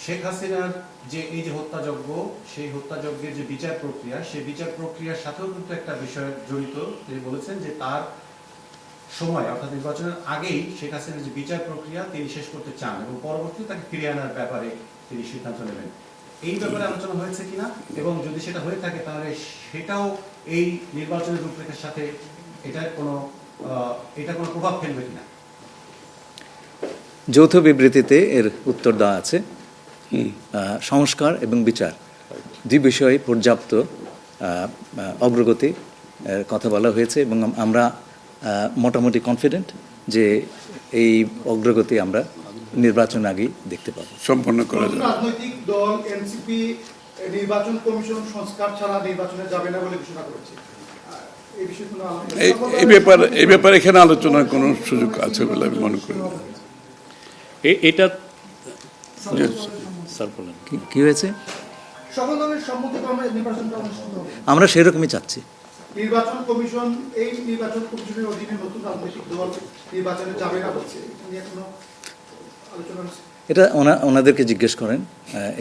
শেখ হাসিনার যে এই যে হত্যাযজ্ঞ, সেই হত্যাযজ্ঞের যে বিচার প্রক্রিয়া, সেই বিচার প্রক্রিয়ার সাথেও কিন্তু একটা বিষয় জড়িত। তিনি বলেছেন যে তার সময় অর্থাৎ নির্বাচনের আগেই শেখ হাসিনার যে বিচার প্রক্রিয়া তিনি শেষ করতে চান এবং পরবর্তীতে তাকে ফিরিয়ে আনার ব্যাপারে তিনি সিদ্ধান্ত নেবেন। এই ব্যাপারে আলোচনা হয়েছে কিনা, এবং যদি সেটা হয়ে থাকে তাহলে সেটাও এই নির্বাচনের রূপরেখার সাথে এটা কোনো প্রভাব ফেলবে কিনা? যৌথ বিবৃতিতে এর উত্তর দেওয়া আছে। সংস্কার এবং বিচার দুই বিষয়ে পর্যাপ্ত অগ্রগতি কথা বলা হয়েছে এবং আমরা মোটামুটি কনফিডেন্ট যে এই অগ্রগতি আমরা নির্বাচন আগেই দেখতে পাবো। সম্পন্ন করা যাবে। রাজনৈতিক দল এনসিপি নির্বাচন কমিশন সংস্কার ছাড়া নির্বাচনে যাবে না বলে ঘোষণা করেছে। এই ব্যাপারে এখানে আলোচনার কোনো সুযোগ আছে বলে আমি মনে করি না। এটা স্যার বলেন কি হয়েছে? সকল দলের সম্মতিক্রমে নির্বাচনটা অনুষ্ঠিত হবে। আমরা সেরকমই চাচ্ছি। নির্বাচন কমিশন এই নির্বাচন কমিশনের অধীনে নতুন রাজনৈতিক দল নির্বাচনে যাবে না বলছে, এটা নিয়ে কোনো আলোচনা হচ্ছে? এটা ওনাদেরকে জিজ্ঞেস করেন।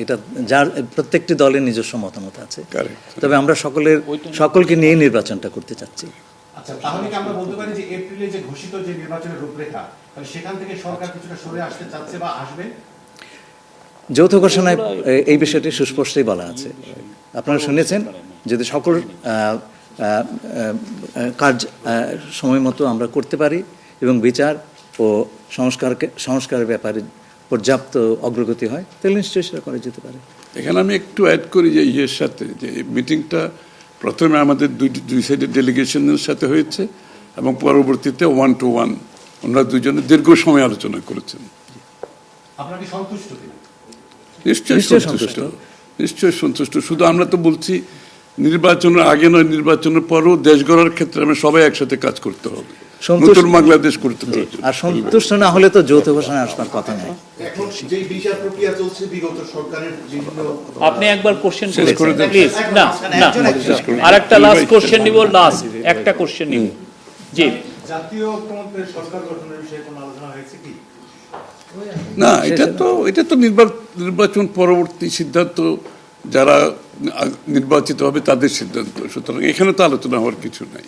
এটা যার প্রত্যেকটি দলের নিজস্ব মতামত আছে, তবে আমরা সকলকে নিয়ে নির্বাচনটা করতে চাচ্ছি। আচ্ছা, তাহলে কি আমরা বলতে পারি যে এপ্রিলে যে ঘোষিত যে নির্বাচনের রূপরেখা, তাহলে সেখান থেকে সরকার কিছুটা সরে আসতে চাচ্ছে বা আসবে? যৌথ ঘোষণায় এই বিষয়টি সুস্পষ্টই বলা আছে। আপনারা শুনেছেন, যদি সকল কাজ সময় মতো আমরা করতে পারি এবং বিচার ও সংস্কারের ব্যাপারে পর্যাপ্ত অগ্রগতি হয়, তাহলে নিশ্চয়ই সেটা করা যেতে পারে। এখানে আমি একটু অ্যাড করি যে ইয়ের সাথে, যে মিটিংটা প্রথমে আমাদের দুই সাইডের ডেলিগেশনের সাথে হয়েছে এবং পরবর্তীতে 1-to-1 ওনারা দুজনে দীর্ঘ সময় আলোচনা করেছেন। আপনারা কি সন্তুষ্ট কিনা? নিশ্চয়ই সন্তুষ্ট। শুধু আমরা তো বলছি নির্বাচনের আগে নয়, নির্বাচনের পরও দেশ গড়ার ক্ষেত্রে আমরা সবাই একসাথে কাজ করতে হবে, নতুন বাংলাদেশ করতে হবে। আর সন্তুষ্ট না হলে তো যৌথ ঘোষণা আসবার কথা নেই। এখন যে বিচার প্রক্রিয়া চলছে বিগত সরকারের বিভিন্ন, আপনি একবার কোশ্চেন শেষ করে দেন প্লিজ। না আরেকটা লাস্ট কোশ্চেন নিব, লাস্ট একটা কোশ্চেন নিব। জি, জাতীয় ঐক্যমত্যের সরকার গঠনের বিষয়ে কোনো আলোচনা হয়েছে কি? না, এটা তো নির্বাচন পরবর্তী সিদ্ধান্ত, যারা নির্বাচিত হবে তাদের সিদ্ধান্ত। সুতরাং এখানে তো আলোচনা হওয়ার কিছু নাই।